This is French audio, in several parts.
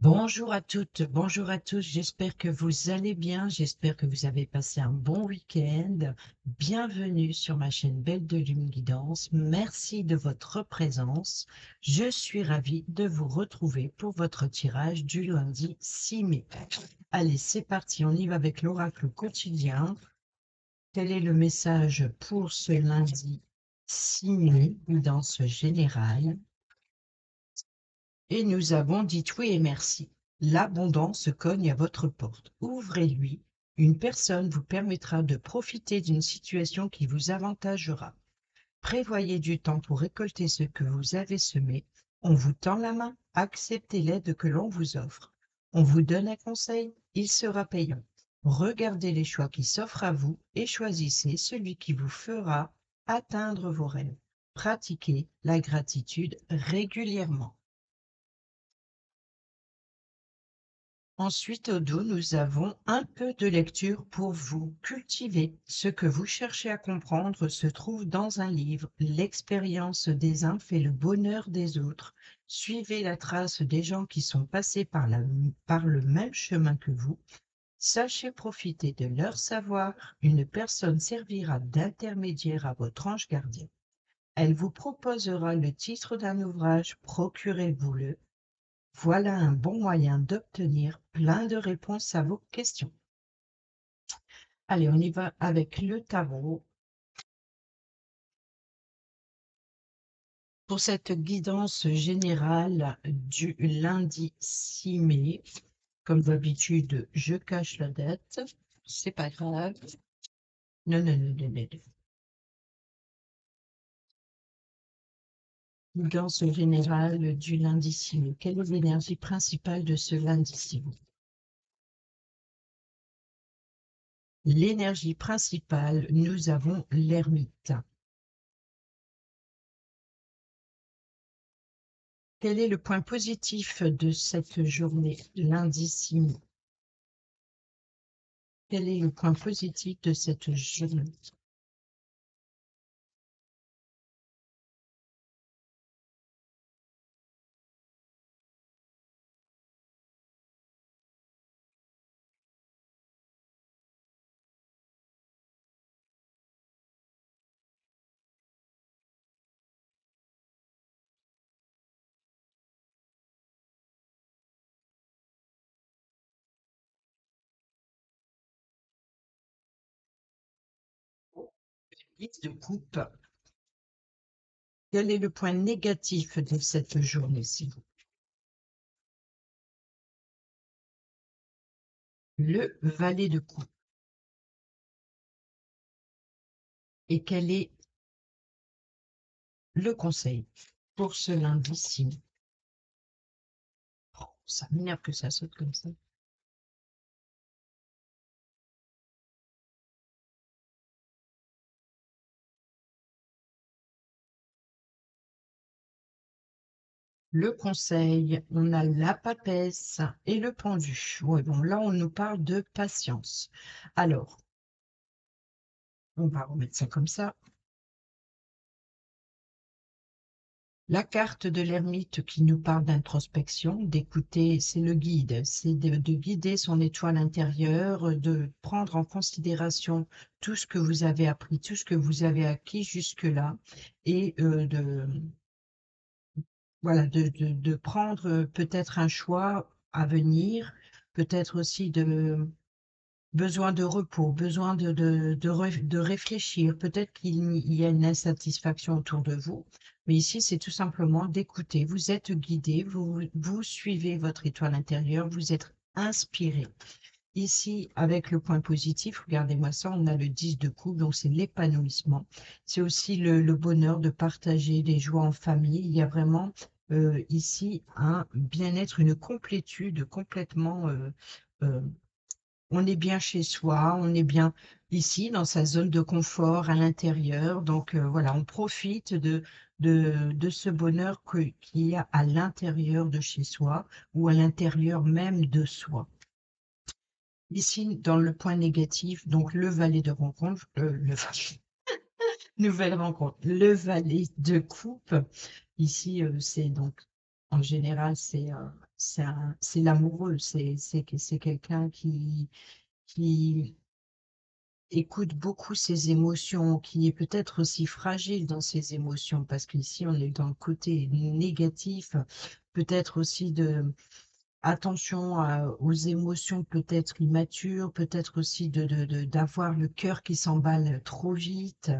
Bonjour à toutes, bonjour à tous, j'espère que vous allez bien, j'espère que vous avez passé un bon week-end. Bienvenue sur ma chaîne Belle de Lune Guidance, merci de votre présence. Je suis ravie de vous retrouver pour votre tirage du lundi 6 mai. Allez, c'est parti, on y va avec l'oracle quotidien. Quel est le message pour ce lundi 6 mai, guidance générale? Et nous avons dit oui et merci. L'abondance cogne à votre porte. Ouvrez-lui. Une personne vous permettra de profiter d'une situation qui vous avantagera. Prévoyez du temps pour récolter ce que vous avez semé. On vous tend la main, acceptez l'aide que l'on vous offre. On vous donne un conseil, il sera payant. Regardez les choix qui s'offrent à vous et choisissez celui qui vous fera atteindre vos rêves. Pratiquez la gratitude régulièrement. Ensuite, au dos, nous avons un peu de lecture pour vous cultiver. Ce que vous cherchez à comprendre se trouve dans un livre. L'expérience des uns fait le bonheur des autres. Suivez la trace des gens qui sont passés par le même chemin que vous. Sachez profiter de leur savoir. Une personne servira d'intermédiaire à votre ange gardien. Elle vous proposera le titre d'un ouvrage, procurez-vous-le. Voilà un bon moyen d'obtenir plein de réponses à vos questions. Allez, on y va avec le tarot. Pour cette guidance générale du lundi 6 mai, comme d'habitude, je cache la date. C'est pas grave. Non, non, non, non, non. Guidance générale du lundi 6 mai. Quelle est l'énergie principale de ce lundi 6 mai? L'énergie principale, nous avons l'ermite. Quel est le point positif de cette journée, lundi 6 mai? Quel est le point positif de cette journée? Liste de coupe. Quel est le point négatif de cette journée, s'il vous plaît? Le valet de coupe. Et quel est le conseil pour ce lundi 6 mai? Oh, ça m'énerve que ça saute comme ça. Le conseil, on a la papesse et le pendu. Ouais, bon, là, on nous parle de patience. Alors, on va remettre ça comme ça. La carte de l'ermite qui nous parle d'introspection, d'écouter, c'est le guide, c'est de guider son étoile intérieure, de prendre en considération tout ce que vous avez appris, tout ce que vous avez acquis jusque-là, et voilà, de prendre peut-être un choix à venir, peut-être aussi de besoin de repos, besoin de réfléchir. Peut-être qu'il y a une insatisfaction autour de vous, mais ici, c'est tout simplement d'écouter. Vous êtes guidé, vous suivez votre étoile intérieure, vous êtes inspiré. Ici, avec le point positif, regardez-moi ça, on a le 10 de coupe, donc c'est l'épanouissement. C'est aussi le bonheur de partager les joies en famille. Il y a vraiment ici un bien-être, une complétude complètement on est bien chez soi, on est bien ici dans sa zone de confort à l'intérieur. Donc voilà, on profite de ce bonheur qu'il y a à l'intérieur de chez soi ou à l'intérieur même de soi. Ici, dans le point négatif, donc le valet de rencontre, nouvelle rencontre, le valet de coupe. Ici, c'est donc En général, c'est l'amoureux, c'est quelqu'un qui écoute beaucoup ses émotions, qui est peut-être aussi fragile dans ses émotions, parce qu'ici, on est dans le côté négatif, peut-être aussi de attention aux émotions peut-être immatures, peut-être aussi d'avoir le cœur qui s'emballe trop vite,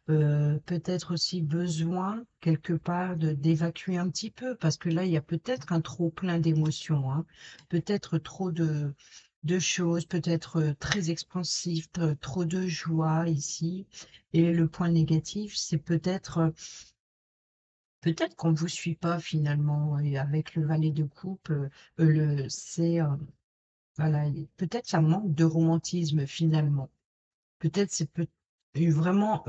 peut-être aussi besoin quelque part d'évacuer un petit peu, parce que là, il y a peut-être un trop plein d'émotions, hein, peut-être trop de choses, peut-être très expansif, trop de joie ici. Et le point négatif, c'est peut-être qu'on ne vous suit pas finalement, et avec le valet de coupe, voilà, peut-être ça manque de romantisme finalement. Peut-être vraiment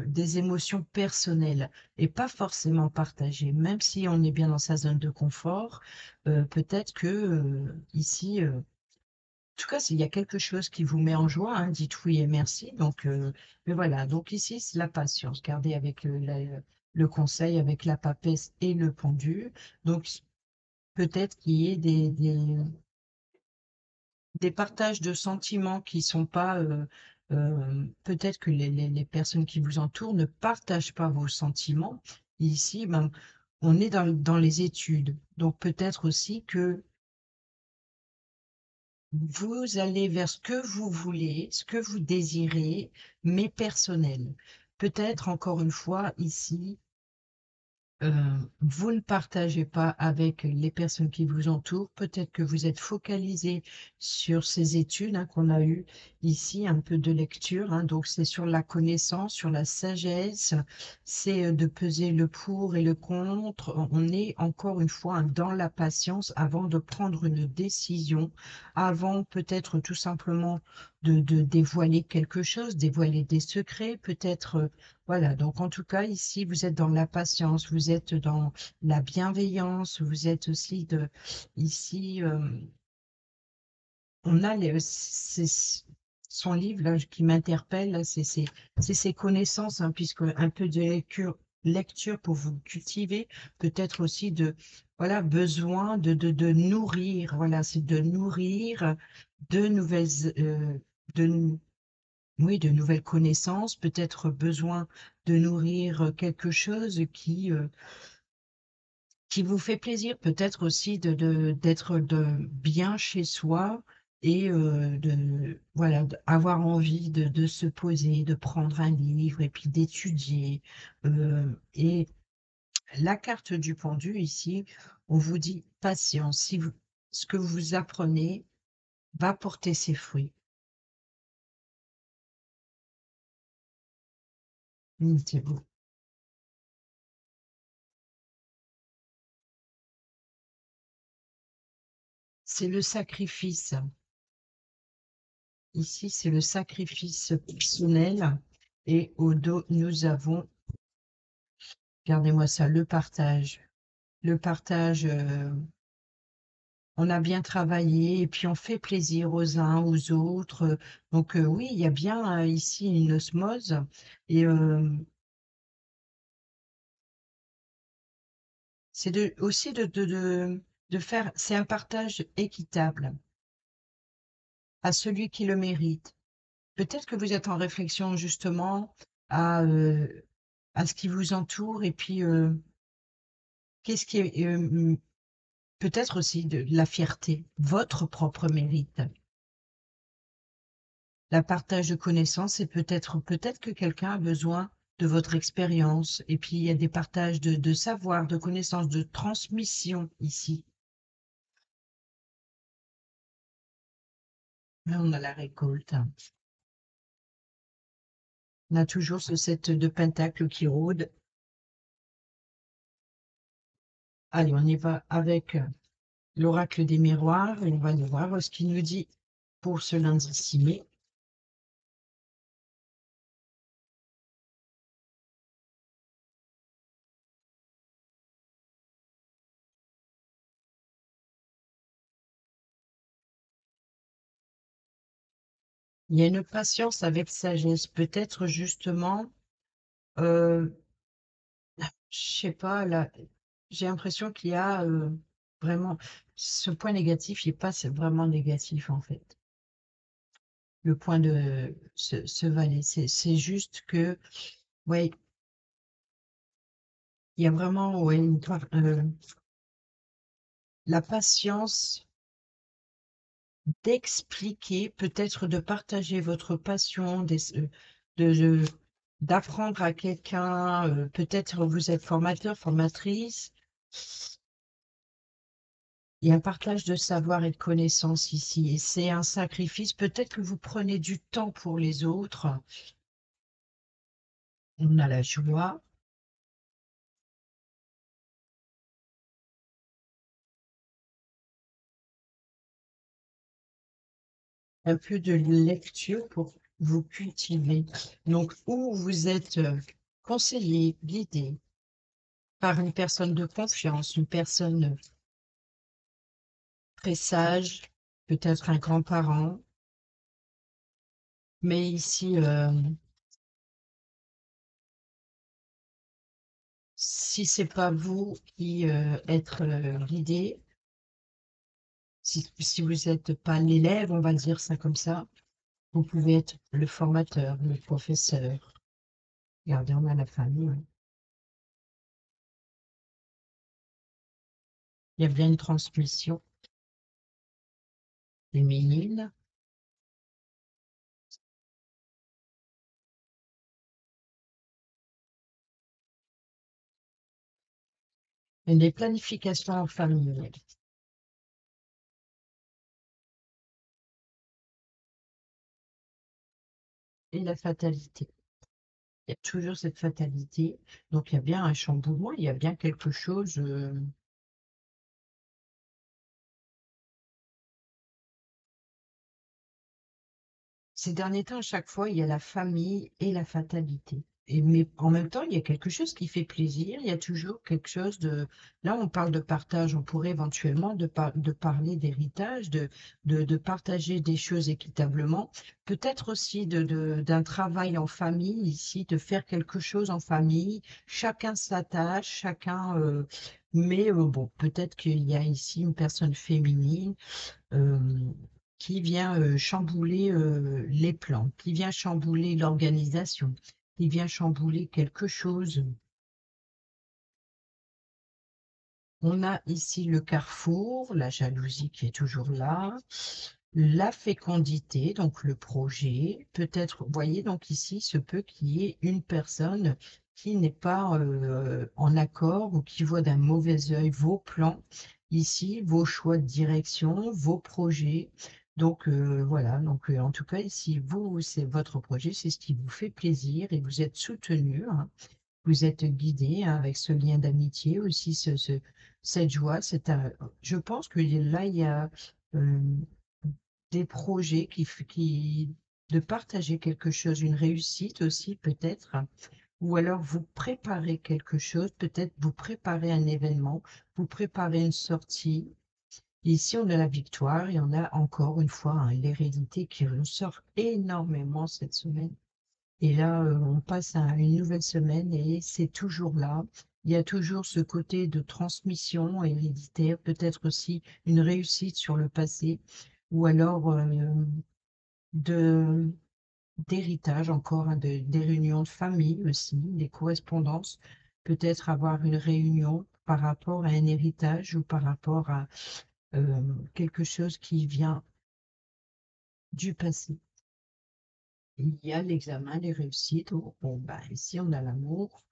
des émotions personnelles et pas forcément partagées. Même si on est bien dans sa zone de confort, peut-être que ici, en tout cas, s'il y a quelque chose qui vous met en joie, hein, dites oui et merci. Donc, mais voilà. Donc ici, c'est la patience. Gardez avec le conseil, avec la papesse et le pendu. Donc peut-être qu'il y ait des partages de sentiments qui sont pas, peut-être que les personnes qui vous entourent ne partagent pas vos sentiments. Ici, ben, on est dans les études, donc peut-être aussi que vous allez vers ce que vous voulez, ce que vous désirez, mais personnel. Peut-être encore une fois ici, vous ne partagez pas avec les personnes qui vous entourent. Peut-être que vous êtes focalisé sur ces études hein, qu'on a eues ici, un peu de lecture. Hein, donc, c'est sur la connaissance, sur la sagesse. C'est de peser le pour et le contre. On est encore une fois hein, dans la patience avant de prendre une décision, avant peut-être tout simplement de dévoiler quelque chose, dévoiler des secrets, peut-être voilà, donc en tout cas, ici, vous êtes dans la patience, vous êtes dans la bienveillance, vous êtes aussi ici, on a son livre là, qui m'interpelle, là, c'est ses connaissances, hein, puisque un peu de lecture pour vous cultiver, peut-être aussi voilà, besoin de nourrir, voilà, c'est de nourrir de nouvelles, de, oui, de nouvelles connaissances, peut-être besoin de nourrir quelque chose qui vous fait plaisir, peut-être aussi d'être bien chez soi et voilà, avoir envie de se poser, de prendre un livre et puis d'étudier. Et la carte du pendu ici, on vous dit patience. Si ce que vous apprenez va porter ses fruits. C'est beau. C'est le sacrifice. Ici, c'est le sacrifice personnel et au dos, nous avons, regardez-moi ça, le partage. Le partage, on a bien travaillé et puis on fait plaisir aux uns, aux autres. Donc oui, il y a bien ici une osmose et c'est aussi de faire, c'est un partage équitable à celui qui le mérite. Peut-être que vous êtes en réflexion justement à, euh, à ce qui vous entoure et puis qu'est-ce qui est peut-être aussi de la fierté, votre propre mérite, la partage de connaissances et peut-être que quelqu'un a besoin de votre expérience et puis il y a des partages de savoir, de connaissances, de transmission ici. Là, on a la récolte. On a toujours ce set de pentacles qui rôde. Allez, on y va avec l'oracle des miroirs et on va aller voir ce qu'il nous dit pour ce lundi 6 mai. Il y a une patience avec sagesse, peut-être justement, je sais pas, là, J'ai l'impression qu'il y a, vraiment ce point négatif, il est pas c'est vraiment négatif, en fait. Le point de ce valet, c'est juste que, ouais, il y a vraiment, ouais, la patience d'expliquer, peut-être de partager votre passion, de d'apprendre à quelqu'un, peut-être vous êtes formateur, formatrice. Il y a un partage de savoir et de connaissances ici et c'est un sacrifice. Peut-être que vous prenez du temps pour les autres. On a la joie, un peu de lecture pour vous cultiver. Donc, ou vous êtes conseillé, guidé par une personne de confiance, une personne très sage, peut-être un grand-parent. Mais ici, si c'est pas vous qui êtes guidé, si vous n'êtes pas l'élève, on va dire ça comme ça, vous pouvez être le formateur, le professeur. Regardez, on a la famille, hein. Il y a bien une transmission féminine. Et des planifications en famille et la fatalité. Il y a toujours cette fatalité. Donc, il y a bien un chamboulement, il y a bien quelque chose. Ces derniers temps, à chaque fois, il y a la famille et la fatalité. Et, mais en même temps, il y a quelque chose qui fait plaisir. Il y a toujours quelque chose de. Là, on parle de partage. On pourrait éventuellement de parler d'héritage, de partager des choses équitablement. Peut-être aussi d'un travail en famille ici, de faire quelque chose en famille. Chacun s'attache, chacun. Mais bon, peut-être qu'il y a ici une personne féminine euh, qui vient chambouler les plans, qui vient chambouler l'organisation, qui vient chambouler quelque chose. On a ici le carrefour, la jalousie qui est toujours là, la fécondité, donc le projet. Peut-être, vous voyez, donc ici, se peut qu'il y ait une personne qui n'est pas en accord ou qui voit d'un mauvais œil vos plans, ici, vos choix de direction, vos projets. Donc voilà, donc en tout cas, ici, vous, c'est votre projet, c'est ce qui vous fait plaisir et vous êtes soutenu, hein. Vous êtes guidé, hein, avec ce lien d'amitié aussi, cette joie. Je pense que là, il y a euh, des projets de partager quelque chose, une réussite aussi peut-être, ou alors vous préparez quelque chose, peut-être vous préparez un événement, vous préparez une sortie. Ici, on a la victoire et on a encore une fois, hein, l'hérédité qui ressort énormément cette semaine. Et là, on passe à une nouvelle semaine et c'est toujours là. Il y a toujours ce côté de transmission héréditaire, peut-être aussi une réussite sur le passé, ou alors de d'héritage encore, hein, des réunions de famille aussi, des correspondances, peut-être avoir une réunion par rapport à un héritage ou par rapport à quelque chose qui vient du passé. Il y a l'examen, les réussites. Oh, bon, bah, ici, on a l'amour,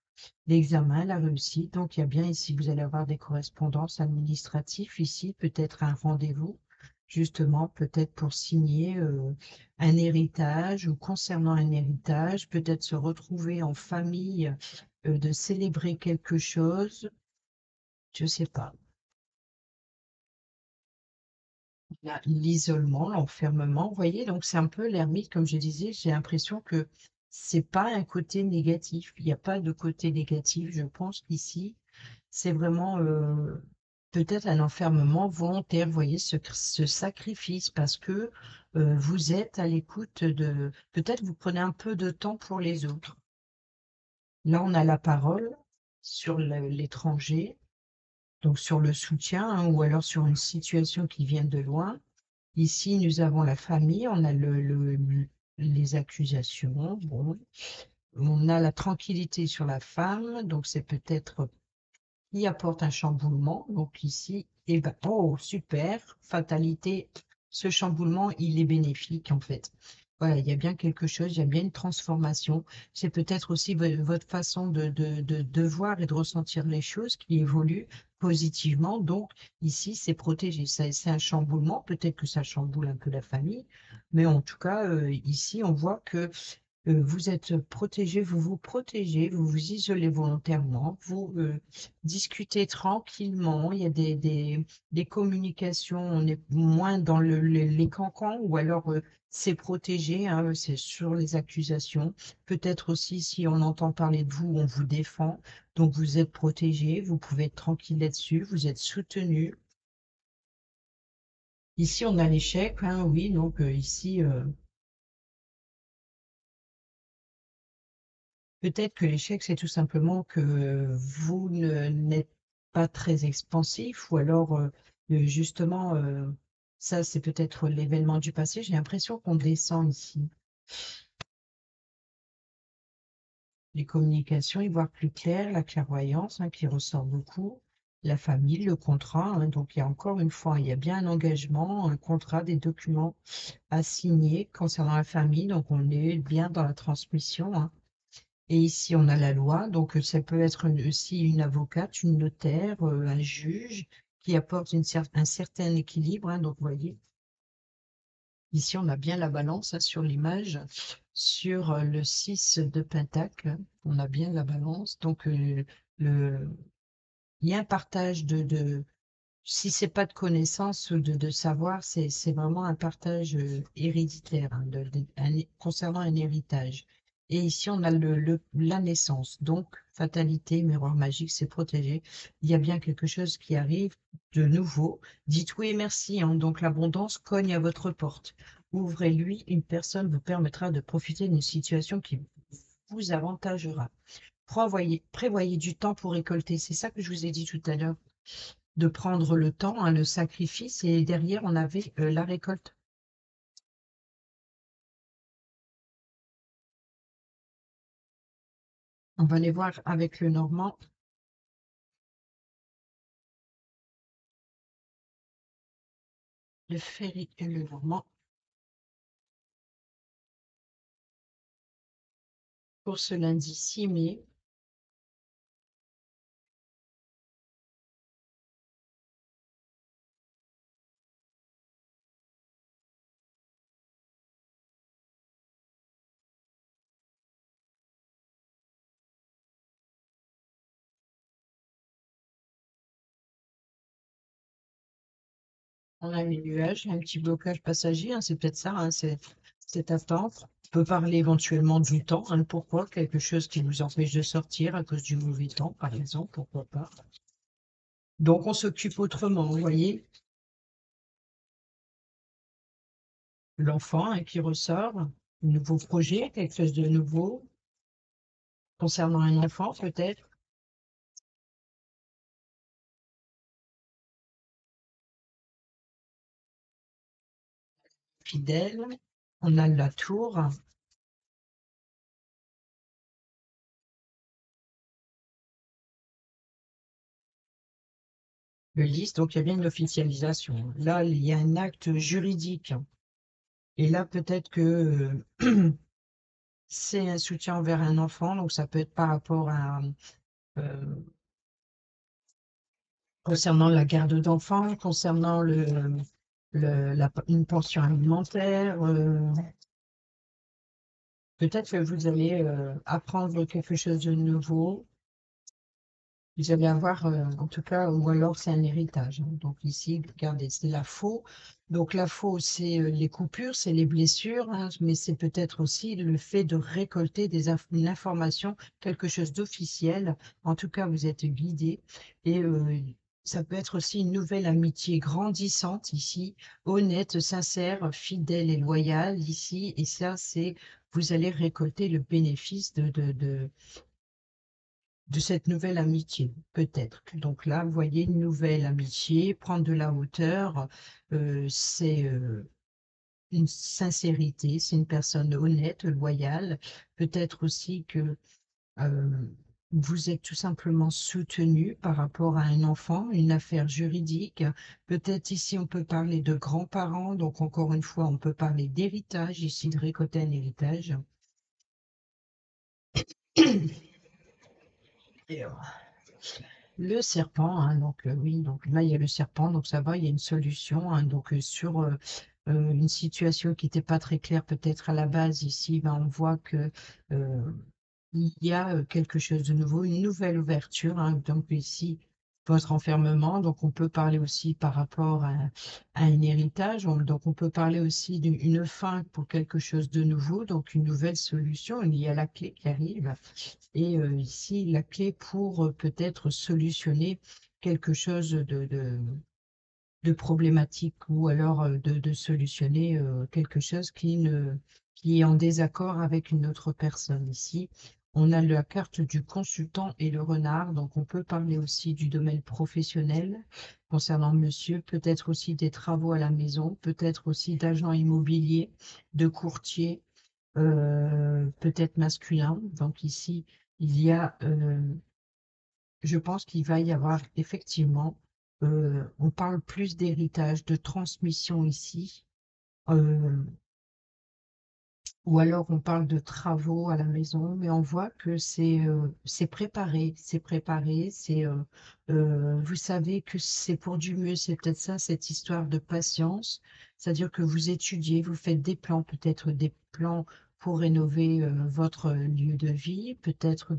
l'examen, la réussite. Donc, il y a bien ici, vous allez avoir des correspondances administratives. Ici, peut-être un rendez-vous, justement, peut-être pour signer un héritage ou concernant un héritage, peut-être se retrouver en famille, de célébrer quelque chose. Je sais pas. L'isolement, l'enfermement, vous voyez, donc c'est un peu l'ermite, comme je disais, j'ai l'impression que c'est pas un côté négatif. Il n'y a pas de côté négatif. Je pense qu'ici, c'est vraiment peut-être un enfermement volontaire, vous voyez, ce sacrifice, parce que vous êtes à l'écoute de. Peut-être vous prenez un peu de temps pour les autres. Là, on a la parole sur l'étranger. donc sur le soutien, hein, ou alors sur une situation qui vient de loin. Ici, nous avons la famille, on a les accusations, bon. On a la tranquillité sur la femme, donc c'est peut-être qui apporte un chamboulement. Donc ici, eh ben, oh, super, fatalité, ce chamboulement, il est bénéfique en fait. Voilà, il y a bien quelque chose, il y a bien une transformation. C'est peut-être aussi votre façon de voir et de ressentir les choses qui évoluent positivement. Donc ici, c'est protégé. C'est un chamboulement. Peut-être que ça chamboule un peu la famille, mais en tout cas, ici, on voit que vous êtes protégé, vous vous protégez, vous vous isolez volontairement, vous discutez tranquillement, il y a des communications, on est moins dans les cancans, ou alors c'est protégé, hein, c'est sur les accusations. Peut-être aussi, si on entend parler de vous, on vous défend, donc vous êtes protégé, vous pouvez être tranquille là-dessus, vous êtes soutenu. Ici, on a l'échec, hein, oui, donc ici, peut-être que l'échec, c'est tout simplement que vous n'êtes pas très expansif, ou alors justement, ça c'est peut-être l'événement du passé. J'ai l'impression qu'on descend ici. Les communications, y voir plus clair, la clairvoyance, hein, qui ressort beaucoup, la famille, le contrat, hein, donc il y a encore une fois, il y a bien un engagement, un contrat, des documents à signer concernant la famille, donc on est bien dans la transmission, hein. Et ici, on a la loi, donc ça peut être aussi une avocate, une notaire, un juge qui apporte un certain équilibre, hein. Donc, vous voyez, ici, on a bien la balance, hein, sur l'image. Sur le 6 de Pentacle, on a bien la balance. Donc, le, il y a un partage si c'est pas de connaissance ou de savoir, c'est vraiment un partage héréditaire, hein, concernant un héritage. Et ici, on a la naissance. Donc, fatalité, miroir magique, c'est protégé. Il y a bien quelque chose qui arrive de nouveau. Dites oui et merci, hein. Donc, l'abondance cogne à votre porte. Ouvrez-lui, une personne vous permettra de profiter d'une situation qui vous avantagera. Prévoyez du temps pour récolter. C'est ça que je vous ai dit tout à l'heure, de prendre le temps, hein, le sacrifice, et derrière, on avait la récolte. On va aller voir avec le Normand, le Ferry et le Normand, pour ce lundi 6 mai. On a les nuages, un petit blocage passager, hein, c'est peut-être ça, hein, cette attente. On peut parler éventuellement du temps, hein, pourquoi, quelque chose qui vous empêche de sortir à cause du mauvais temps, par exemple, pourquoi pas. Donc on s'occupe autrement, vous voyez, l'enfant, hein, qui ressort, un nouveau projet, quelque chose de nouveau, concernant un enfant peut-être, fidèle. On a la tour, le lys, donc il y a bien une officialisation. Là, il y a un acte juridique. Et là, peut-être que c'est un soutien envers un enfant, donc ça peut être par rapport à euh, concernant la garde d'enfants, concernant une pension alimentaire. Peut-être que vous allez apprendre quelque chose de nouveau. Vous allez avoir, en tout cas, ou alors c'est un héritage, hein. Donc ici, regardez, c'est la faux. Donc la faux, c'est les coupures, c'est les blessures, hein, mais c'est peut-être aussi le fait de récolter une information, quelque chose d'officiel. En tout cas, vous êtes guidé, et ça peut être aussi une nouvelle amitié grandissante ici, honnête, sincère, fidèle et loyale ici. Et ça, c'est, vous allez récolter le bénéfice de cette nouvelle amitié, peut-être. Donc là, vous voyez une nouvelle amitié, prendre de la hauteur, c'est une sincérité, c'est une personne honnête, loyale. Peut-être aussi que vous êtes tout simplement soutenu par rapport à un enfant, une affaire juridique. Peut-être ici, on peut parler de grands-parents. Donc, encore une fois, on peut parler d'héritage, ici, de récolter un héritage. Et, le serpent, hein, donc oui, donc là, il y a le serpent, donc ça va, il y a une solution. Hein, donc, sur une situation qui n'était pas très claire peut-être à la base, ici, ben, on voit que euh, il y a quelque chose de nouveau, une nouvelle ouverture. Hein, donc ici, votre enfermement, donc on peut parler aussi par rapport à un héritage. Donc on peut parler aussi d'une fin pour quelque chose de nouveau, donc une nouvelle solution. Il y a la clé qui arrive. Et ici, la clé pour peut-être solutionner quelque chose de problématique ou alors de solutionner quelque chose qui est en désaccord avec une autre personne. Ici, on a la carte du consultant et le renard, donc on peut parler aussi du domaine professionnel concernant monsieur, peut-être aussi des travaux à la maison, peut-être aussi d'agent immobilier, de courtier, peut-être masculin. Donc ici, il y a je pense qu'il va y avoir effectivement, on parle plus d'héritage, de transmission ici, euh, ou alors on parle de travaux à la maison, mais on voit que c'est préparé, c'est préparé, vous savez que c'est pour du mieux, c'est peut-être ça, cette histoire de patience, c'est-à-dire que vous étudiez, vous faites des plans, peut-être des plans pour rénover votre lieu de vie, peut-être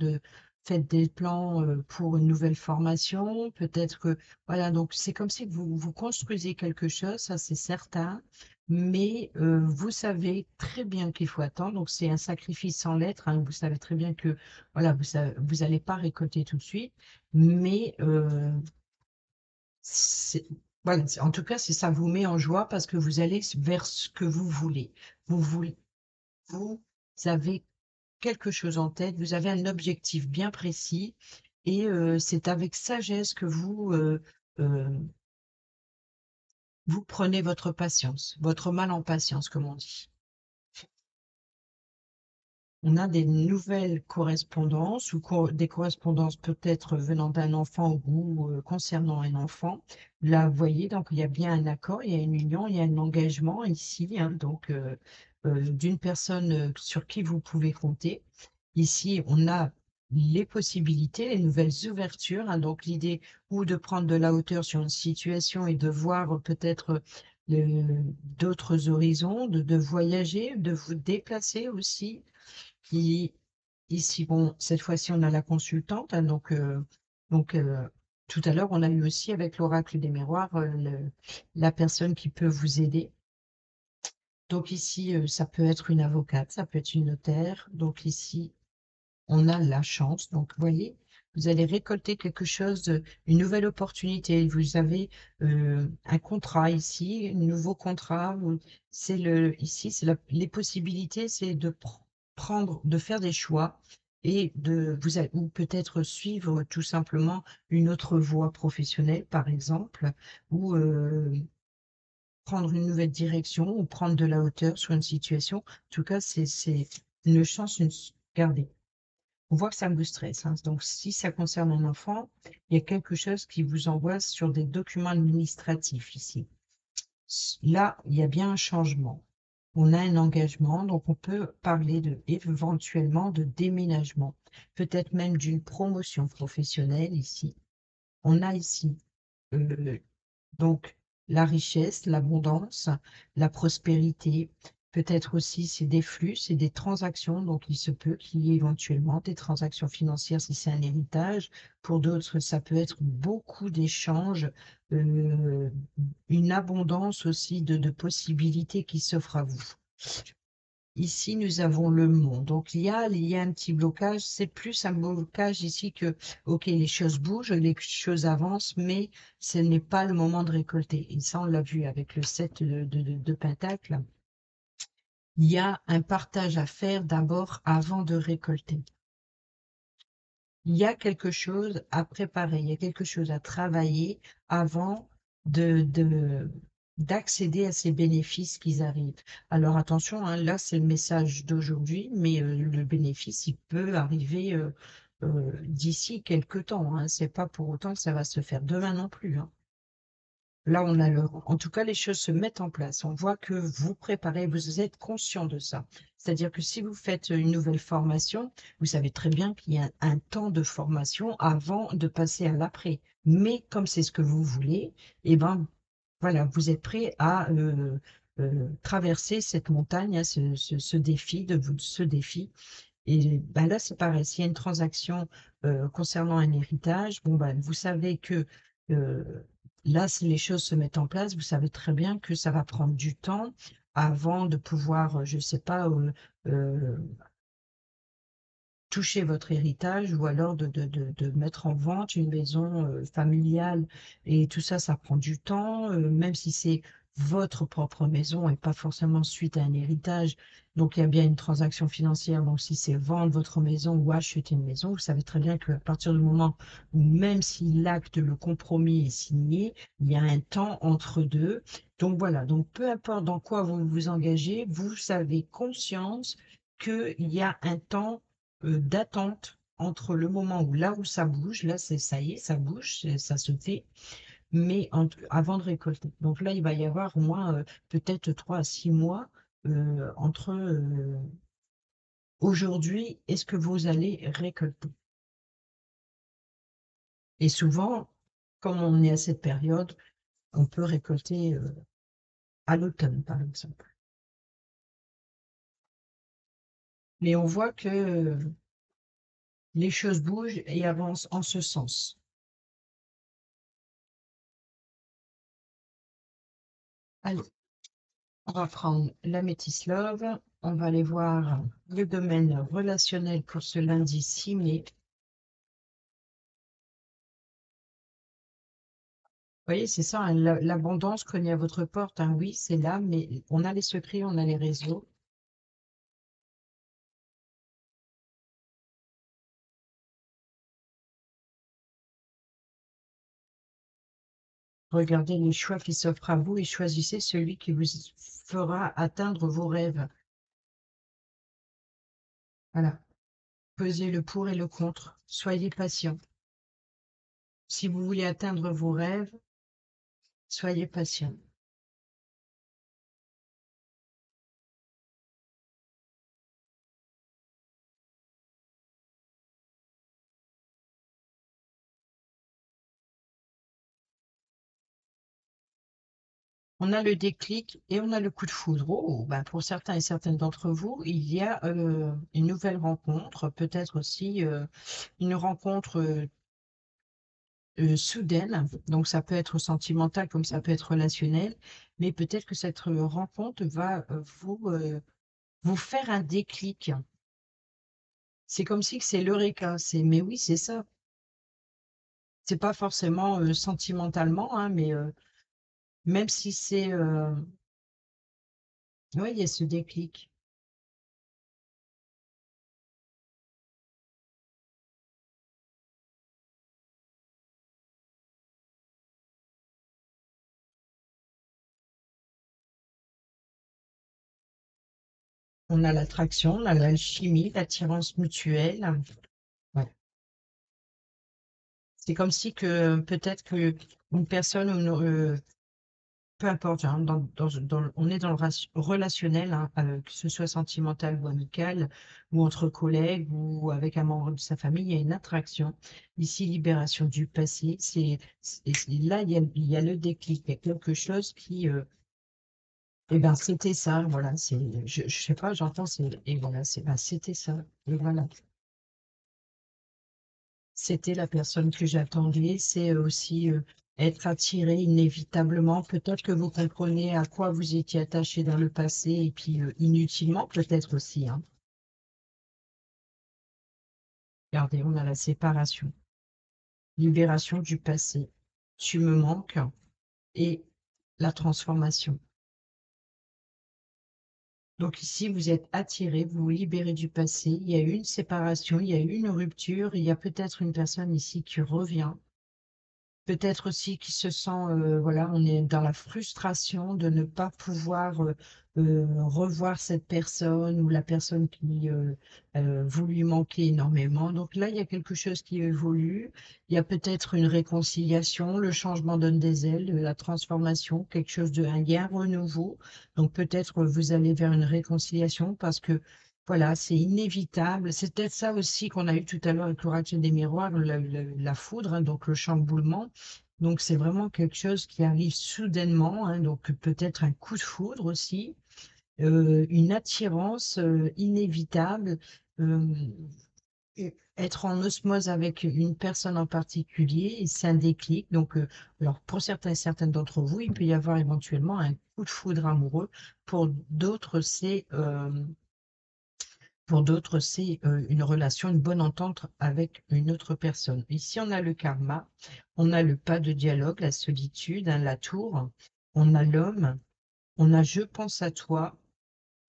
faites des plans pour une nouvelle formation, peut-être que, voilà, donc c'est comme si vous construisez quelque chose, ça c'est certain, mais vous savez très bien qu'il faut attendre, donc c'est un sacrifice sans lettres, hein. Vous savez très bien que voilà, vous n'allez pas récolter tout de suite, mais c'est- voilà, en tout cas, c'est ça vous met en joie parce que vous allez vers ce que vous voulez. Vous voulez, vous avez quelque chose en tête, vous avez un objectif bien précis, et c'est avec sagesse que euh, vous prenez votre patience, votre mal en patience, comme on dit. On a des nouvelles correspondances ou des correspondances peut-être venant d'un enfant ou concernant un enfant. Là, vous voyez, donc il y a bien un accord, il y a une union, il y a un engagement ici, hein, donc d'une personne sur qui vous pouvez compter. Ici, on a les possibilités, les nouvelles ouvertures, hein, donc l'idée ou de prendre de la hauteur sur une situation et de voir peut-être d'autres horizons, de voyager, de vous déplacer aussi. Puis ici, bon, cette fois-ci, on a la consultante, hein, donc tout à l'heure, on a eu aussi avec l'oracle des miroirs la personne qui peut vous aider. Donc ici, ça peut être une avocate, ça peut être une notaire. Donc ici, on a la chance. Donc, vous voyez, vous allez récolter quelque chose, une nouvelle opportunité. Vous avez un contrat ici, un nouveau contrat. Ici, les possibilités, c'est de prendre, de faire des choix et ou peut-être suivre tout simplement une autre voie professionnelle, par exemple, ou prendre une nouvelle direction ou prendre de la hauteur sur une situation. En tout cas, c'est une chance, gardée. On voit que ça vous stresse, hein. Donc, si ça concerne un enfant, il y a quelque chose qui vous envoie sur des documents administratifs ici. Là, il y a bien un changement. On a un engagement, donc on peut parler éventuellement de déménagement, peut-être même d'une promotion professionnelle ici. On a ici euh, donc, la richesse, l'abondance, la prospérité, peut-être aussi c'est des flux, c'est des transactions. Donc, il se peut qu'il y ait éventuellement des transactions financières si c'est un héritage. Pour d'autres, ça peut être beaucoup d'échanges, euh, une abondance aussi de possibilités qui s'offrent à vous. Ici, nous avons le monde. Donc, il y a un petit blocage. C'est plus un blocage ici que, OK, les choses bougent, les choses avancent, mais ce n'est pas le moment de récolter. Et ça, on l'a vu avec le 7 de Pentacle. Il y a un partage à faire d'abord avant de récolter. il y a quelque chose à préparer, il y a quelque chose à travailler avant de d'accéder à ces bénéfices qui arrivent. Alors attention, hein, là, c'est le message d'aujourd'hui, mais le bénéfice, il peut arriver d'ici quelque temps, hein. C'est pas pour autant que ça va se faire demain non plus, hein. Là, on a en tout cas, les choses se mettent en place. On voit que vous préparez, vous êtes conscient de ça. C'est-à-dire que si vous faites une nouvelle formation, vous savez très bien qu'il y a un temps de formation avant de passer à l'après. Mais comme c'est ce que vous voulez, eh ben, voilà, vous êtes prêt à traverser cette montagne, hein, ce défi, ce défi. Et ben là, c'est pareil. S'il y a une transaction concernant un héritage, bon ben, vous savez que euh, là, si les choses se mettent en place, vous savez très bien que ça va prendre du temps avant de pouvoir, je sais pas, euh, toucher votre héritage ou alors de mettre en vente une maison familiale. Et tout ça, ça prend du temps, même si c'est votre propre maison et pas forcément suite à un héritage. Donc, il y a bien une transaction financière. Donc, si c'est vendre votre maison ou acheter une maison, vous savez très bien qu'à partir du moment où, même si l'acte, le compromis est signé, il y a un temps entre deux. Donc, voilà. Donc, peu importe dans quoi vous vous engagez, vous avez conscience qu'il y a un temps d'attente entre le moment où là où ça bouge, là c'est ça y est, ça bouge, ça se fait, mais avant de récolter. Donc là, il va y avoir au moins peut-être 3 à 6 mois entre aujourd'hui et ce que vous allez récolter. Et souvent, comme on est à cette période, on peut récolter à l'automne, par exemple. Mais on voit que les choses bougent et avancent en ce sens. Allez. On va prendre la Métis Love. On va aller voir le domaine relationnel pour ce lundi 6 mai. Vous voyez, c'est ça, hein, l'abondance cogne à votre porte, hein. Oui, c'est là, mais on a les secrets, on a les réseaux. Regardez les choix qui s'offrent à vous et choisissez celui qui vous fera atteindre vos rêves. Voilà. Pesez le pour et le contre. Soyez patient. Si vous voulez atteindre vos rêves, soyez patient. On a le déclic et on a le coup de foudre. Oh, ben pour certains et certaines d'entre vous, il y a une nouvelle rencontre, peut-être aussi une rencontre soudaine. Donc ça peut être sentimental comme ça peut être relationnel, mais peut-être que cette rencontre va vous faire un déclic. C'est comme si que c'est l'eureka. Mais oui, c'est ça. C'est pas forcément sentimentalement, hein, mais même si c'est, oui, il y a ce déclic. On a l'attraction, on a l'alchimie, l'attirance mutuelle. Ouais. C'est comme si que peut-être que une personne, peu importe, hein, on est dans le relationnel, hein, que ce soit sentimental ou amical, ou entre collègues, ou avec un membre de sa famille, il y a une attraction. Ici, libération du passé. Là, il y a le déclic, il y a quelque chose qui, eh ben, c'était ça, voilà, je sais pas, j'entends, et voilà, ben, c'était ça, et voilà. C'était la personne que j'attendais, c'est aussi être attiré inévitablement. Peut-être que vous comprenez à quoi vous étiez attaché dans le passé et puis inutilement peut-être aussi, hein. Regardez, on a la séparation, libération du passé. Tu me manques et la transformation. Donc ici, vous êtes attiré, vous vous libérez du passé, il y a eu une séparation, il y a eu une rupture, il y a peut-être une personne ici qui revient. Peut-être aussi qu'il se sent, voilà, on est dans la frustration de ne pas pouvoir, revoir cette personne ou la personne qui, vous lui manquez énormément. Donc là, il y a quelque chose qui évolue. Il y a peut-être une réconciliation, le changement donne des ailes, la transformation, quelque chose de un gain, renouveau. Donc peut-être vous allez vers une réconciliation parce que voilà, c'est inévitable. C'est peut-être ça aussi qu'on a eu tout à l'heure avec l'oracle des miroirs, la foudre, hein, donc le chamboulement. Donc c'est vraiment quelque chose qui arrive soudainement, hein, donc peut-être un coup de foudre aussi, une attirance inévitable, euh, être en osmose avec une personne en particulier, et c'est un déclic. Donc, alors pour certains et certaines d'entre vous, il peut y avoir éventuellement un coup de foudre amoureux. Pour d'autres, c'est une relation, une bonne entente avec une autre personne. Ici, on a le karma, on a le pas de dialogue, la solitude, hein, la tour, on a l'homme, on a je pense à toi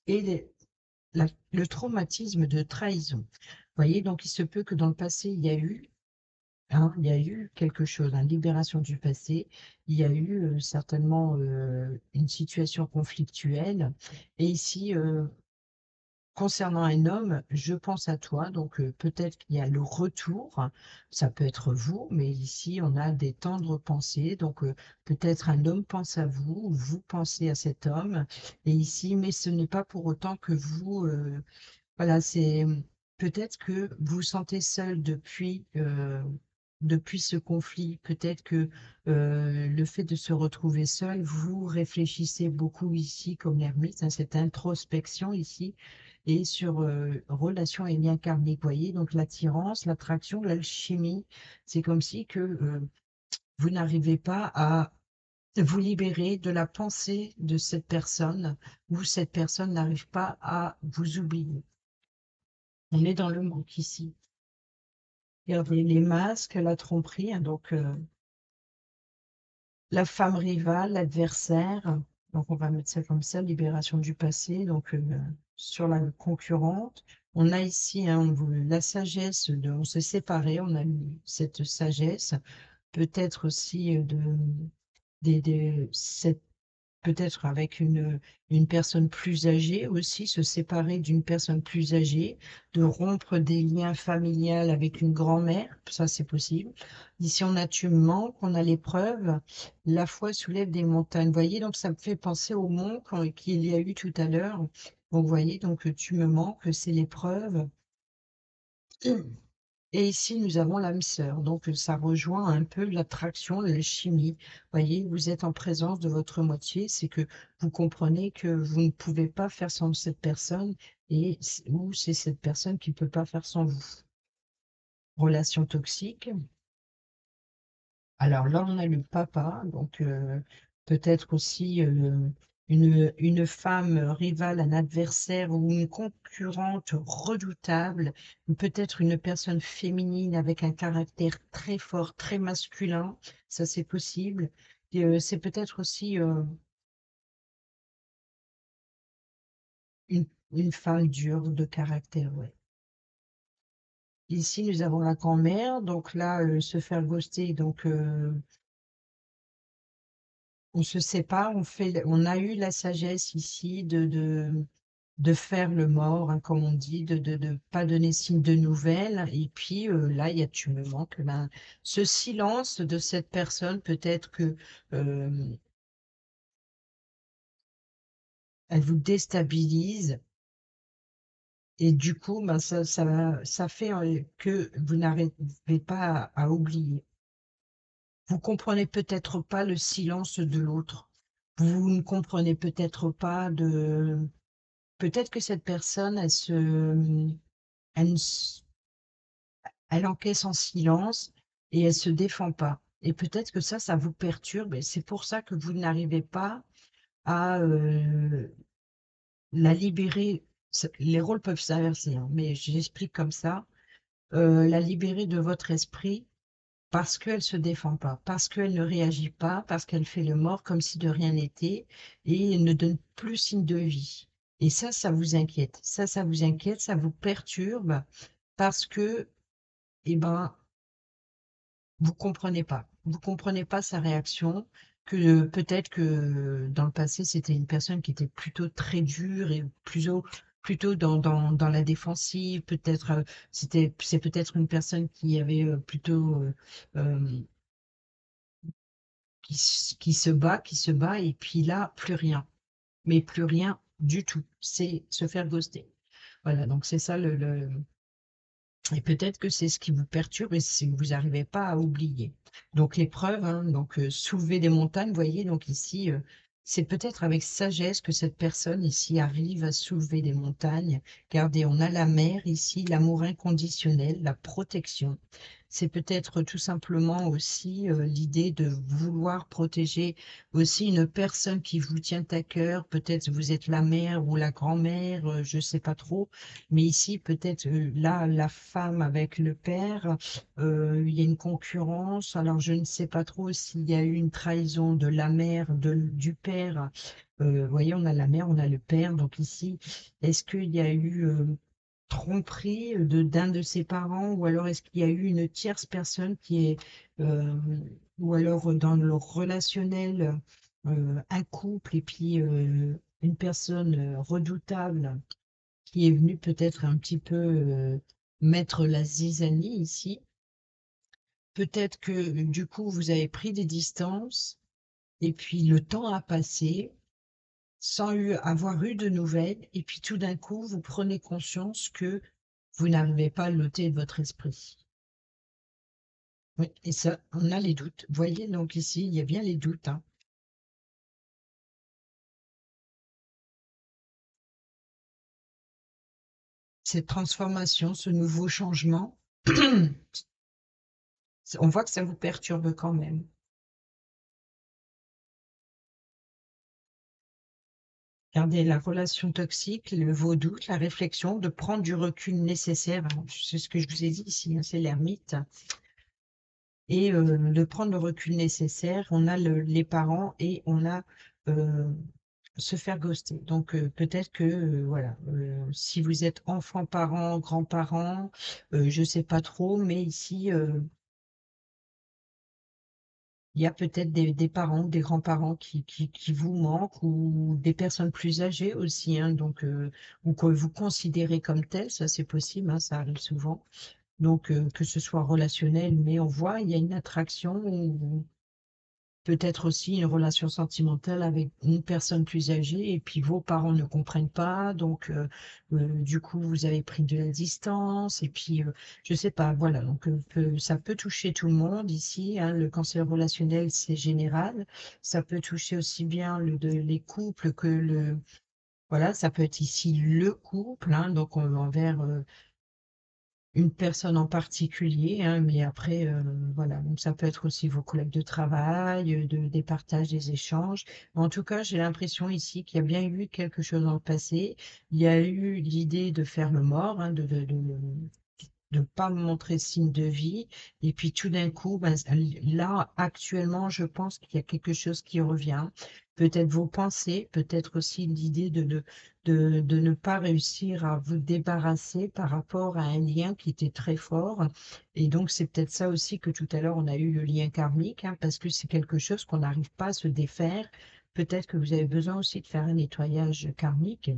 et le traumatisme de trahison. Vous voyez, donc il se peut que dans le passé, il y a eu quelque chose, une libération du passé, il y a eu certainement une situation conflictuelle. Et ici, concernant un homme, je pense à toi, donc peut-être qu'il y a le retour, ça peut être vous, mais ici on a des tendres pensées, donc peut-être un homme pense à vous, vous pensez à cet homme, et ici, mais ce n'est pas pour autant que vous, voilà, c'est peut-être que vous vous sentez seul depuis ce conflit, peut-être que le fait de se retrouver seul, vous réfléchissez beaucoup ici comme l'ermite, hein, cette introspection ici, et sur relations et liens karmiques, voyez, donc l'attirance, l'attraction, l'alchimie, c'est comme si que vous n'arrivez pas à vous libérer de la pensée de cette personne, ou cette personne n'arrive pas à vous oublier. On est dans le manque ici. Regardez les masques, la tromperie, hein, donc la femme rivale, l'adversaire. Donc on va mettre ça comme ça, libération du passé. Donc sur la concurrente, on a ici hein, la sagesse on s'est séparés, on a eu cette sagesse, peut-être aussi cette peut-être avec une personne plus âgée aussi, se séparer d'une personne plus âgée, de rompre des liens familiales avec une grand-mère, ça c'est possible. Ici on a tu me manques, on a l'épreuve, la foi soulève des montagnes. Vous voyez, donc ça me fait penser au mont qu'il y a eu tout à l'heure. Donc vous voyez, donc tu me manques, c'est l'épreuve. Et ici, nous avons l'âme sœur. Donc, ça rejoint un peu l'attraction, l'alchimie. Vous voyez, vous êtes en présence de votre moitié. C'est que vous comprenez que vous ne pouvez pas faire sans cette personne ou c'est cette personne qui ne peut pas faire sans vous. Relation toxique. Alors là, on a le papa, donc peut-être aussi une femme rivale, un adversaire ou une concurrente redoutable, peut-être une personne féminine avec un caractère très fort, très masculin, ça c'est possible. Et, c'est peut-être aussi une femme dure de caractère, ouais. Ici, nous avons la grand-mère, donc là, se faire ghoster, donc on se sépare, on a eu la sagesse ici de faire le mort, hein, comme on dit, de pas donner signe de nouvelles. Et puis là, il y a tu me manques. Ben, ce silence de cette personne, peut-être que euh, elle vous déstabilise. Et du coup, ben, ça fait que vous n'arrivez pas à oublier. Vous comprenez peut-être pas le silence de l'autre. Vous ne comprenez peut-être pas de peut-être que cette personne, elle, ne s- elle encaisse en silence et elle se défend pas. Et peut-être que ça vous perturbe et c'est pour ça que vous n'arrivez pas à la libérer. Les rôles peuvent s'inverser, hein, mais j'explique comme ça. La libérer de votre esprit parce qu'elle se défend pas, parce qu'elle ne réagit pas, parce qu'elle fait le mort comme si de rien n'était et elle ne donne plus signe de vie. Et ça vous inquiète. Ça vous inquiète, ça vous perturbe parce que, eh ben, vous comprenez pas. Vous comprenez pas sa réaction, que peut-être que dans le passé, c'était une personne qui était plutôt très dure et plutôt dans la défensive. Peut-être, c'est peut-être une personne qui avait plutôt qui se bat, et puis là, plus rien. Mais plus rien du tout. C'est se faire ghoster. Voilà, donc c'est ça et peut-être que c'est ce qui vous perturbe et c'est que vous n'arrivez pas à oublier. Donc l'épreuve, hein, donc soulever des montagnes, vous voyez, donc ici, c'est peut-être avec sagesse que cette personne ici arrive à soulever des montagnes. Regardez, on a la mer ici, l'amour inconditionnel, la protection. C'est peut-être tout simplement aussi l'idée de vouloir protéger aussi une personne qui vous tient à cœur. Peut-être vous êtes la mère ou la grand-mère, je ne sais pas trop. Mais ici, peut-être là, la femme avec le père, il y a une concurrence. Alors, je ne sais pas trop s'il y a eu une trahison de la mère, du père. Vous voyez, on a la mère, on a le père. Donc ici, est-ce qu'il y a eu tromperie d'un de ses parents, ou alors est-ce qu'il y a eu une tierce personne qui est, euh, ou alors dans le relationnel, un couple et puis une personne redoutable qui est venu peut-être un petit peu mettre la zizanie ici. Peut-être que du coup, vous avez pris des distances et puis le temps a passé sans avoir eu de nouvelles et puis tout d'un coup, vous prenez conscience que vous n'arrivez pas à le ôter de votre esprit. Oui, et ça, on a les doutes. Vous voyez, donc ici, il y a bien les doutes, hein. Cette transformation, ce nouveau changement, on voit que ça vous perturbe quand même. Garder la relation toxique, vos doutes, la réflexion, de prendre du recul nécessaire. Hein, c'est ce que je vous ai dit ici, hein, c'est l'ermite. Et de prendre le recul nécessaire. On a les parents et on a euh, se faire ghoster. Donc peut-être que voilà, si vous êtes enfant, parent, grand-parent, je sais pas trop, mais ici il y a peut-être des parents, des grands-parents qui vous manquent, ou des personnes plus âgées aussi, hein, donc, ou que vous considérez comme telles, ça c'est possible, hein, ça arrive souvent. Donc, que ce soit relationnel, mais on voit, il y a une attraction, ou peut-être aussi une relation sentimentale avec une personne plus âgée, et puis vos parents ne comprennent pas, donc du coup vous avez pris de la distance, et puis je sais pas, voilà, donc ça peut toucher tout le monde ici, hein, le cancer relationnel c'est général, ça peut toucher aussi bien les couples que voilà, ça peut être ici le couple, hein, donc envers une personne en particulier, hein, mais après, voilà, donc ça peut être aussi vos collègues de travail, des partages, des échanges. En tout cas, j'ai l'impression ici qu'il y a bien eu quelque chose dans le passé. Il y a eu l'idée de faire le mort, hein, de pas montrer signe de vie. Et puis tout d'un coup, ben, là, actuellement, je pense qu'il y a quelque chose qui revient. Peut-être vos pensées, peut-être aussi l'idée de ne pas réussir à vous débarrasser par rapport à un lien qui était très fort. Et donc, c'est peut-être ça aussi que tout à l'heure, on a eu le lien karmique, hein, parce que c'est quelque chose qu'on n'arrive pas à se défaire. Peut-être que vous avez besoin aussi de faire un nettoyage karmique,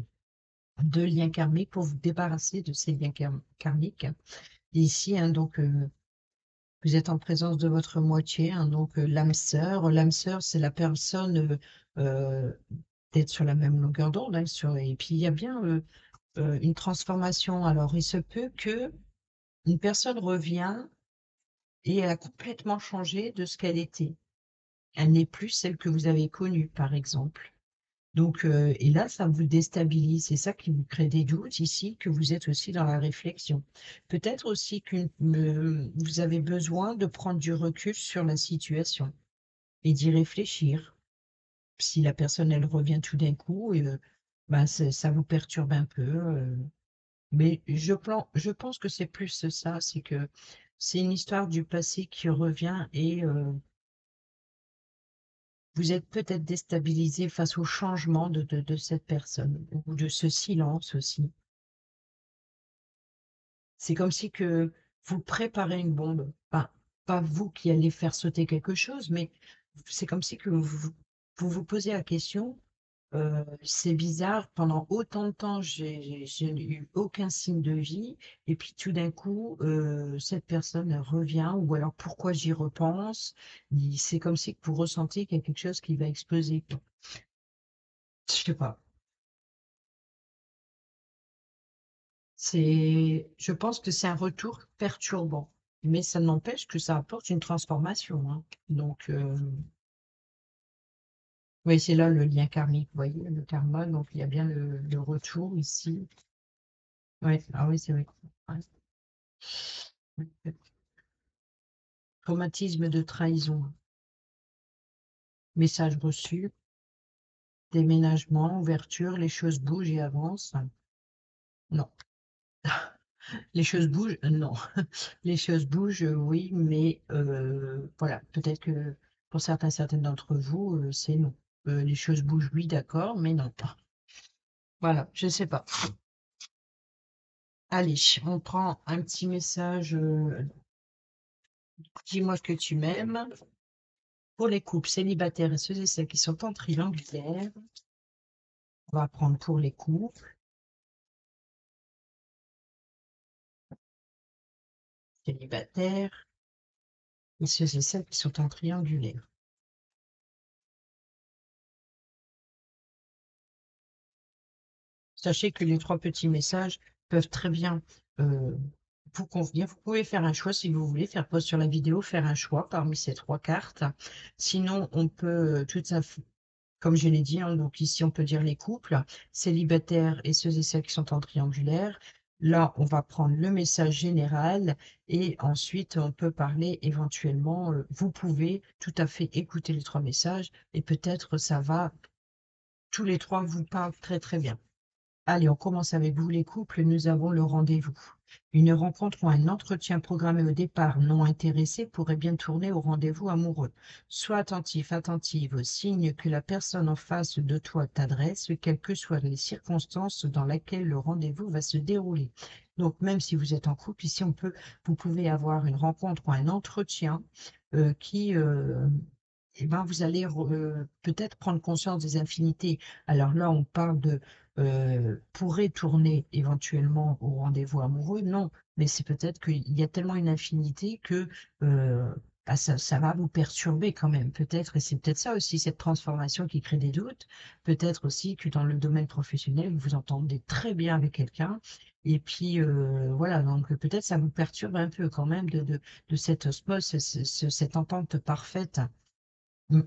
de liens karmiques, pour vous débarrasser de ces liens karmiques. Ici, hein, donc, vous êtes en présence de votre moitié, hein, donc l'âme sœur. L'âme sœur, c'est la personne d'être sur la même longueur d'onde, hein, et puis il y a bien une transformation. Alors, il se peut que une personne revient et elle a complètement changé de ce qu'elle était. Elle n'est plus celle que vous avez connue, par exemple. Donc, et là, ça vous déstabilise. C'est ça qui vous crée des doutes ici, que vous êtes aussi dans la réflexion. Peut-être aussi que vous avez besoin de prendre du recul sur la situation et d'y réfléchir. Si la personne, elle revient tout d'un coup, ben, ça vous perturbe un peu. Mais je pense que c'est plus ça, c'est que c'est une histoire du passé qui revient, et vous êtes peut-être déstabilisé face au changement de cette personne ou de ce silence aussi. C'est comme si que vous préparez une bombe. Pas vous qui allez faire sauter quelque chose, mais c'est comme si que vous posez la question, c'est bizarre, pendant autant de temps, j'ai eu aucun signe de vie et puis tout d'un coup, cette personne elle revient ou alors pourquoi j'y repense? C'est comme si que vous ressentez qu'il y a quelque chose qui va exploser, quoi. Je sais pas. Je pense que c'est un retour perturbant, mais ça n'empêche que ça apporte une transformation, hein. Donc, oui, c'est là le lien karmique, vous voyez, le karma, donc il y a bien le retour ici. Ouais, ah oui, c'est vrai. Ouais. Ouais. Traumatisme de trahison, message reçu, déménagement, ouverture, les choses bougent et avancent. Non. Les choses bougent, non. Les choses bougent, oui, mais voilà, peut-être que pour certaines d'entre vous, c'est non. Les choses bougent, oui, d'accord, mais non. Voilà, je sais pas. Allez, on prend un petit message, dis-moi que tu m'aimes. Pour les couples célibataires et ceux et celles qui sont en triangulaire, on va prendre pour les couples célibataires et ceux et celles qui sont en triangulaire. Sachez que les 3 petits messages peuvent très bien, heu, vous convenir. Vous pouvez faire un choix si vous voulez, faire pause sur la vidéo, faire un choix parmi ces 3 cartes. Sinon, on peut, tout à f comme je l'ai dit, hein, donc ici, on peut dire les couples, célibataires et ceux et celles qui sont en triangulaire. Là, on va prendre le message général et ensuite, on peut parler éventuellement, vous pouvez tout à fait écouter les 3 messages et peut-être ça va tous les 3 vous parlent très, très bien. Allez, on commence avec vous les couples, nous avons le rendez-vous. Une rencontre ou un entretien programmé au départ non intéressé pourrait bien tourner au rendez-vous amoureux. Sois attentif, attentive aux signes que la personne en face de toi t'adresse, quelles que soient les circonstances dans lesquelles le rendez-vous va se dérouler. Donc, même si vous êtes en couple, ici, vous pouvez avoir une rencontre ou un entretien qui, eh ben, vous allez peut-être prendre conscience des infinités. Alors là, on parle de pourrait tourner éventuellement au rendez-vous amoureux, non, mais c'est peut-être qu'il y a tellement une infinité que bah, ça va vous perturber quand même, peut-être, et c'est peut-être ça aussi, cette transformation qui crée des doutes. Peut-être aussi que dans le domaine professionnel, vous vous entendez très bien avec quelqu'un, et puis voilà, donc peut-être ça vous perturbe un peu quand même de cette osmose, cette entente parfaite. Mm.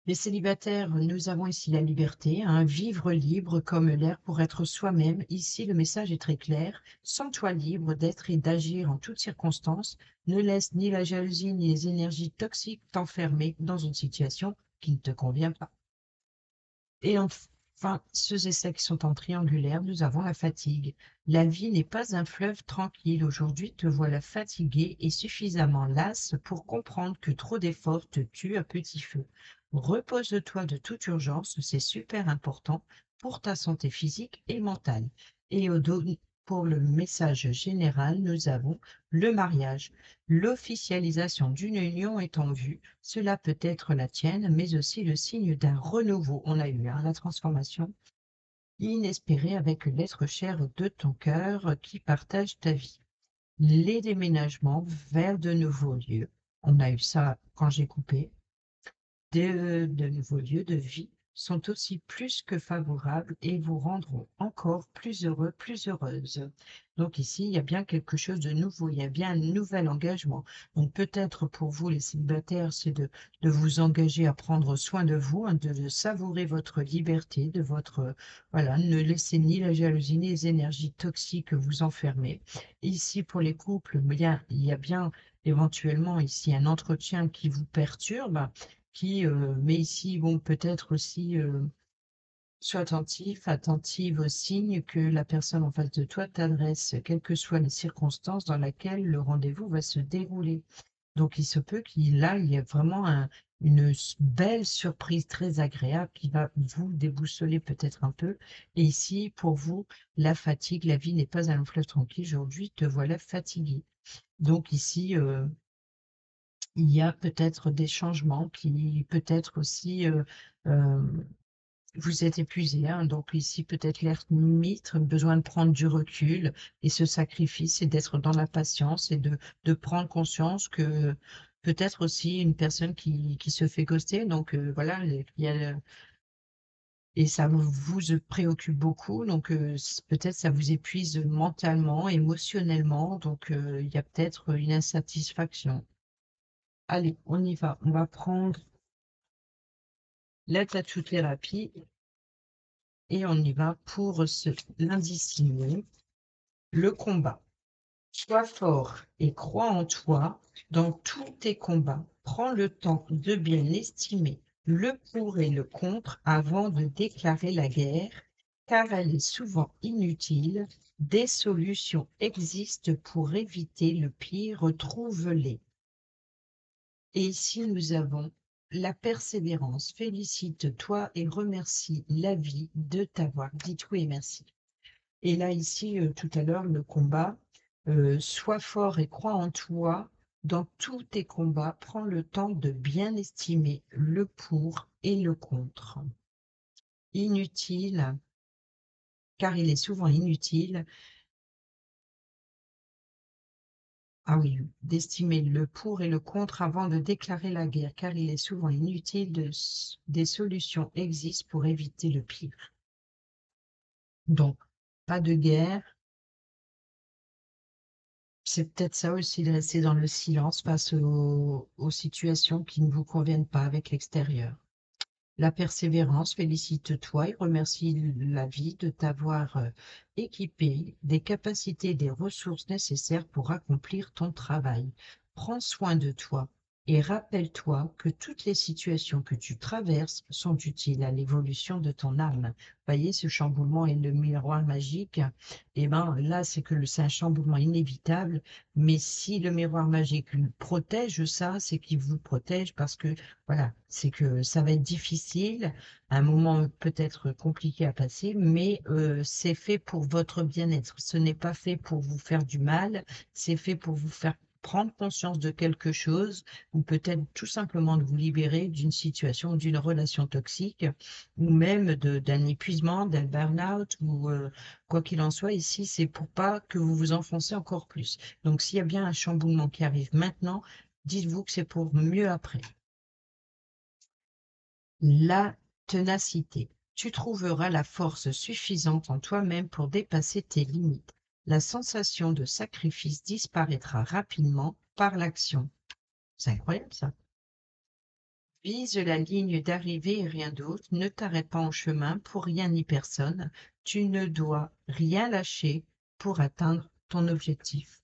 Les célibataires, nous avons ici la liberté, hein, vivre libre comme l'air pour être soi-même. Ici, le message est très clair. Sens-toi libre d'être et d'agir en toutes circonstances. Ne laisse ni la jalousie ni les énergies toxiques t'enfermer dans une situation qui ne te convient pas. Et enfin, ceux et celles qui sont en triangulaire, nous avons la fatigue. La vie n'est pas un fleuve tranquille. Aujourd'hui, te voilà fatigué et suffisamment lasse pour comprendre que trop d'efforts te tuent à petit feu. Repose-toi de toute urgence, c'est super important pour ta santé physique et mentale. Et pour le message général, nous avons le mariage. L'officialisation d'une union est en vue. Cela peut être la tienne, mais aussi le signe d'un renouveau. On a eu la transformation inespérée avec l'être cher de ton cœur qui partage ta vie. Les déménagements vers de nouveaux lieux. On a eu ça quand j'ai coupé de nouveaux lieux de vie sont aussi plus que favorables et vous rendront encore plus heureux, plus heureuse. Donc ici, il y a bien quelque chose de nouveau, il y a bien un nouvel engagement. Donc peut-être pour vous, les célibataires, c'est de vous engager à prendre soin de vous, hein, de savourer votre liberté, de votre, voilà, ne laissez ni la jalousie ni les énergies toxiques vous enfermer. Ici, pour les couples, bien, il y a bien éventuellement ici un entretien qui vous perturbe, mais ici, bon, peut-être aussi, sois attentif, attentive aux signes que la personne en face de toi t'adresse, quelles que soient les circonstances dans lesquelles le rendez-vous va se dérouler. Donc, il se peut qu'il là, il y a vraiment belle surprise très agréable qui va vous déboussoler peut-être un peu. Et ici, pour vous, la fatigue, la vie n'est pas un long fleuve tranquille. Aujourd'hui, te voilà fatigué. Donc ici, il y a peut-être des changements qui peut-être aussi vous êtes épuisé, hein, donc ici peut-être l'ermite, besoin de prendre du recul et ce sacrifice et d'être dans la patience et de prendre conscience que peut-être aussi une personne qui se fait ghoster, donc voilà, il y a, et ça vous préoccupe beaucoup, donc peut-être ça vous épuise mentalement, émotionnellement, donc il y a peut-être une insatisfaction. Allez, on y va. On va prendre la tattoo-thérapie et on y va pour ce lundi 6 mai. Le combat. Sois fort et crois en toi dans tous tes combats. Prends le temps de bien estimer le pour et le contre avant de déclarer la guerre, car elle est souvent inutile. Des solutions existent pour éviter le pire, retrouve-les. Et ici, nous avons la persévérance. Félicite-toi et remercie la vie de t'avoir dit oui et merci. Et là, ici, tout à l'heure, le combat, sois fort et crois en toi. Dans tous tes combats, prends le temps de bien estimer le pour et le contre. Inutile, car il est souvent inutile. Ah oui, d'estimer le pour et le contre avant de déclarer la guerre, car il est souvent inutile des solutions existent pour éviter le pire. Donc, pas de guerre. C'est peut-être ça aussi de rester dans le silence face aux situations qui ne vous conviennent pas avec l'extérieur. La persévérance, félicite-toi et remercie la vie de t'avoir équipé des capacités, des ressources nécessaires pour accomplir ton travail. Prends soin de toi et rappelle-toi que toutes les situations que tu traverses sont utiles à l'évolution de ton âme. Voyez, ce chamboulement et le miroir magique, eh ben là, c'est un chamboulement inévitable, mais si le miroir magique protège ça, c'est qu'il vous protège parce que voilà, c'est que ça va être difficile, un moment peut-être compliqué à passer, mais c'est fait pour votre bien-être. Ce n'est pas fait pour vous faire du mal, c'est fait pour vous faire prendre conscience de quelque chose ou peut-être tout simplement de vous libérer d'une situation, d'une relation toxique ou même d'un épuisement, d'un burn-out ou quoi qu'il en soit. Ici, c'est pour pas que vous vous enfoncez encore plus. Donc, s'il y a bien un chamboulement qui arrive maintenant, dites-vous que c'est pour mieux après. La ténacité. Tu trouveras la force suffisante en toi-même pour dépasser tes limites. La sensation de sacrifice disparaîtra rapidement par l'action. C'est incroyable ça. Vise la ligne d'arrivée et rien d'autre. Ne t'arrête pas en chemin pour rien ni personne. Tu ne dois rien lâcher pour atteindre ton objectif.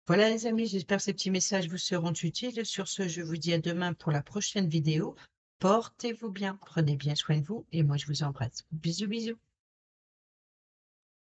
Voilà les amis, j'espère que ces petits messages vous seront utiles. Sur ce, je vous dis à demain pour la prochaine vidéo. Portez-vous bien, prenez bien soin de vous et moi je vous embrasse. Bisous bisous.